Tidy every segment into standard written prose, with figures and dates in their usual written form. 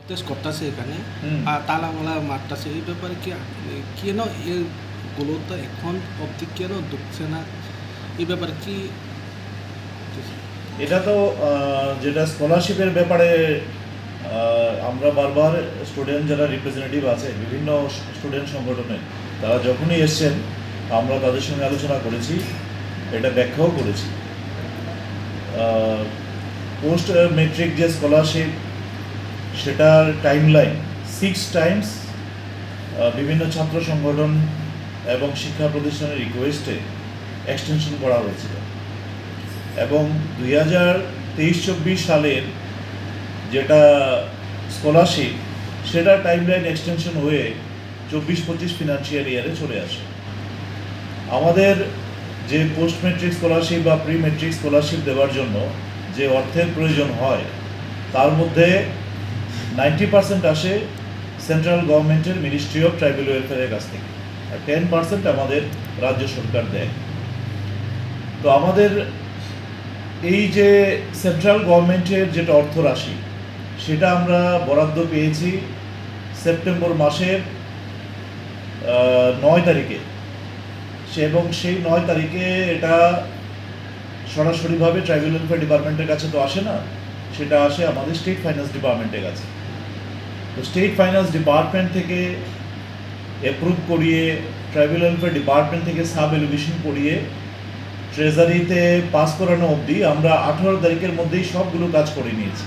Test করতেছে এখানে আর তালামালা মারতেছে এই ব্যাপারে কি কেন এগুলো তো এখন অবধি কেন ঢুকছে না এই ব্যাপারে কি? এটা তো যেটা স্কলারশিপের ব্যাপারে আমরা বারবার স্টুডেন্ট যারা রিপ্রেজেন্টেটিভ আছে বিভিন্ন স্টুডেন্ট সংগঠনে তারা যখনই এসছেন আমরা তাদের সঙ্গে আলোচনা করেছি, এটা ব্যাখ্যাও করেছি। পোস্ট মেট্রিক যে স্কলারশিপ সেটার টাইমলাইন 6 টাইমস বিভিন্ন ছাত্র সংগঠন এবং শিক্ষা প্রতিষ্ঠানের রিকোয়েস্টে এক্সটেনশন করা হয়েছিল এবং 2023-24 সালের যেটা স্কলারশিপ সেটা টাইমলাইন এক্সটেনশন হয়ে 24-25 ফিনান্সিয়াল ইয়ারে চলে আসে। আমাদের যে পোস্ট মেট্রিক স্কলারশিপ বা প্রি মেট্রিক স্কলারশিপ দেওয়ার জন্য যে অর্থের প্রয়োজন হয় তার মধ্যে 90% আসে সেন্ট্রাল গভর্নমেন্টের মিনিস্ট্রি অফ ট্রাইবাল ওয়েলফেয়ারের কাছ থেকে, আর 10% আমাদের রাজ্য সরকার দেয়। তো আমাদের এই যে সেন্ট্রাল গভর্নমেন্টের যেটা অর্থ রাশি সেটা আমরা বরাদ্দ পেয়েছি সেপ্টেম্বর মাসের 9 তারিখে, এবং সেই 9 তারিখে এটা সরাসরিভাবে ট্রাইবাল ওয়েলফেয়ার ডিপার্টমেন্টের কাছে তো আসে না, সেটা আসে আমাদের স্টেট ফাইন্যান্স ডিপার্টমেন্টের কাছে। তো স্টেট ফাইন্যান্স ডিপার্টমেন্ট থেকে অ্যাপ্রুভ করিয়ে ট্রাইবাল ওয়েলফেয়ার ডিপার্টমেন্ট থেকে সাব এলিগেশন করিয়ে ট্রেজারিতে পাস করানো অবধি আমরা 18 তারিখের মধ্যেই সবগুলো কাজ করে নিয়েছি।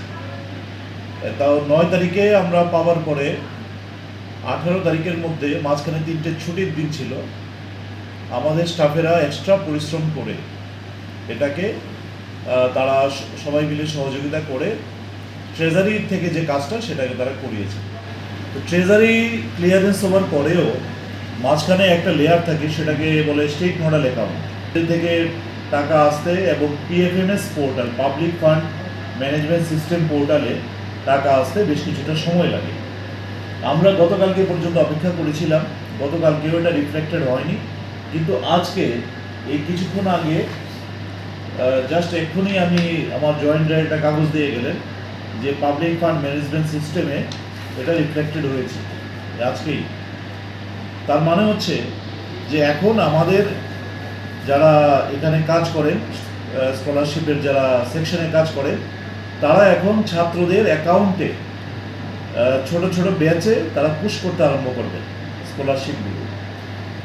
তাও 9 তারিখে আমরা পাওয়ার পরে 18 তারিখের মধ্যে মাঝখানে 3টে ছুটির দিন ছিল, আমাদের স্টাফেরা এক্সট্রা পরিশ্রম করে এটাকে তারা সবাই মিলে সহযোগিতা করে ট্রেজারি থেকে যে কাজটা সেটাকে তারা করিয়েছে। তো ট্রেজারি ক্লিয়ারেন্স হওয়ার পরেও মাঝখানে একটা লেয়ার থাকে, সেটাকে বলে স্টেট নোডাল অ্যাকাউন্ট থেকে টাকা আসতে এবং PFMS portal public fund management system পোর্টালে টাকা আসতে বেশ কিছুটা সময় লাগে। আমরা গতকালকে পর্যন্ত অপেক্ষা করেছিলাম, গতকালকেও এটা রিফ্লেক্টেড হয়নি, কিন্তু আজকে এই কিছুক্ষণ আগে জাস্ট এক্ষুনি আমি আমার জয়েন্টরা একটা কাগজ দিয়ে গেলেন যে পাবলিক ফান্ড ম্যানেজমেন্ট সিস্টেমে এটা রিফ্লেক্টেড হয়েছে আজকেই। তার মানে হচ্ছে যে এখন আমাদের যারা এখানে কাজ করেন স্কলারশিপের যারা সেকশনে কাজ করেন তারা এখন ছাত্রদের অ্যাকাউন্টে ছোট ছোট ব্যাচে তারা পুশ করতে আরম্ভ করবেন স্কলারশিপগুলো।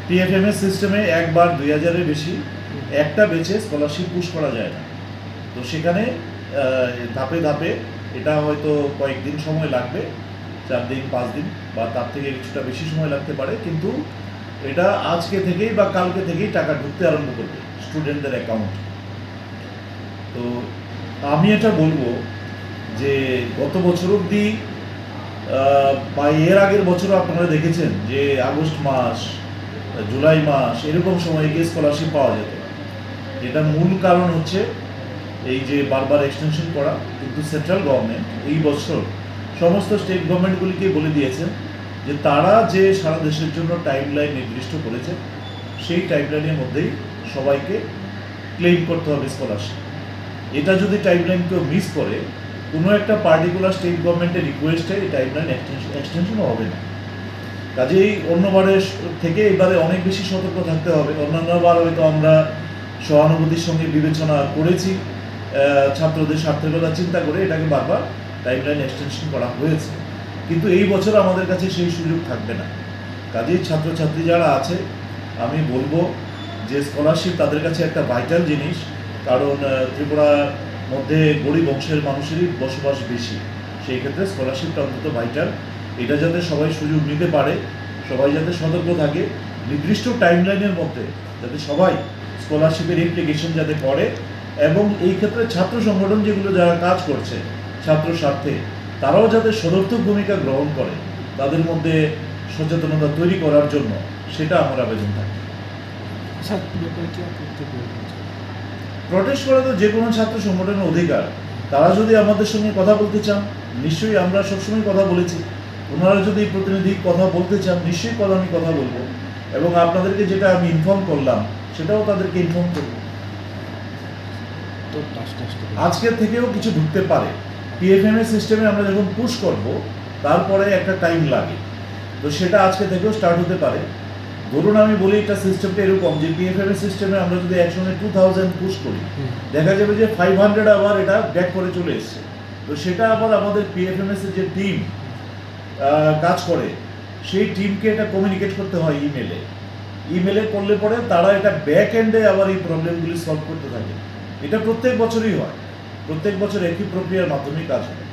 পিএফএমএস সিস্টেমে একবার 2000-এর বেশি একটা বেচে স্কলারশিপ পুশ করা যায় না। তো সেখানে ধাপে ধাপে এটা হয়তো কয়েকদিন সময় লাগবে, 4 দিন 5 দিন বা তার থেকে কিছুটা বেশি সময় লাগতে পারে, কিন্তু এটা আজকে থেকেই বা কালকে থেকেই টাকা ঢুকতে আরম্ভ করবে স্টুডেন্টদের অ্যাকাউন্টে। তো আমি এটা বলবো যে গত বছর অবধি বা এর আগের বছরও আপনারা দেখেছেন যে আগস্ট মাস জুলাই মাস এরকম সময়ে গিয়ে স্কলারশিপ পাওয়া যেত। এটা মূল কারণ হচ্ছে এই যে বারবার এক্সটেনশন করা, কিন্তু সেন্ট্রাল গভর্নমেন্ট এই বছর সমস্ত স্টেট গভর্নমেন্টগুলিকে বলে দিয়েছেন যে তারা যে সারা দেশের জন্য টাইমলাইন নির্দিষ্ট করেছে সেই টাইমলাইনের মধ্যেই সবাইকে ক্লেম করতে হবে স্কলারশিপ। এটা যদি টাইমলাইন কেউ মিস করে কোনো একটা পার্টিকুলার স্টেট গভর্নমেন্টের রিকোয়েস্টে এই টাইমলাইন এক্সটেনশনও হবে না। কাজেই অন্যবারের থেকে এবারে অনেক বেশি সতর্ক থাকতে হবে। অন্যান্যবার হয়তো আমরা সহানুভূতির সঙ্গে বিবেচনা করেছি, ছাত্রদের স্বার্থের কথা চিন্তা করে এটাকে বারবার টাইমলাইন এক্সটেনশন করা হয়েছে, কিন্তু এই বছর আমাদের কাছে সেই সুযোগ থাকবে না। কাজেই ছাত্রছাত্রী যারা আছে আমি বলবো যে স্কলারশিপ তাদের কাছে একটা ভাইটাল জিনিস, কারণ ত্রিপুরার মধ্যে গরিব অংশের মানুষেরই বসবাস বেশি, সেই ক্ষেত্রে স্কলারশিপটা অন্তত ভাইটাল। এটা যাতে সবাই সুযোগ নিতে পারে, সবাই যাতে সতর্ক থাকে, নির্দিষ্ট টাইমলাইনের মধ্যে যাতে সবাই স্কলারশিপের অ্যাপ্লিকেশন যাতে করে, এবং এই ক্ষেত্রে ছাত্র সংগঠন যেগুলো যারা কাজ করছে ছাত্র স্বার্থে তারাও যাতে সদর্থক ভূমিকা গ্রহণ করে, তাদের মধ্যে সচেতনতা তৈরি করার জন্য সেটা আমার আবেদন থাকে। প্রটেস্ট করা তো যে কোনো ছাত্র সংগঠনের অধিকার, তারা যদি আমাদের সঙ্গে কথা বলতে চান নিশ্চয়ই আমরা সবসময় কথা বলেছি, ওনারা যদি প্রতিনিধি কথা বলতে চান নিশ্চয়ই আমি কথা বলবো, এবং আপনাদেরকে যেটা আমি ইনফর্ম করলাম সেটাও তাদেরকে ইনফর্ম করবো। আজকের থেকেও কিছু ঢুকতে পারে। পিএফএমএস সিস্টেমে আমরা যখন পুশ করব তারপরে একটা টাইম লাগে। তো সেটা আজকে থেকেও স্টার্ট হতে পারে। ধরুন আমি বলি এটা সিস্টেমটা এরকম যে পিএফএমএস সিস্টেমে আমরা যদি একসঙ্গে 2000 পুশ করি, দেখা যাবে যে 500 আবার এটা ব্যাক করে চলে এসছে। তো সেটা আবার আমাদের পিএফএমএস এর যে টিম কাজ করে, সেই টিমকে এটা কমিউনিকেট করতে হয় ইমেলে করলে পরে তারা এটা ব্যাক এন্ডে আবার এই প্রবলেমগুলি সলভ করতে থাকে। এটা প্রত্যেক বছরই হয়, প্রত্যেক বছর একই প্রক্রিয়ার মাধ্যমেই কাজ হয়।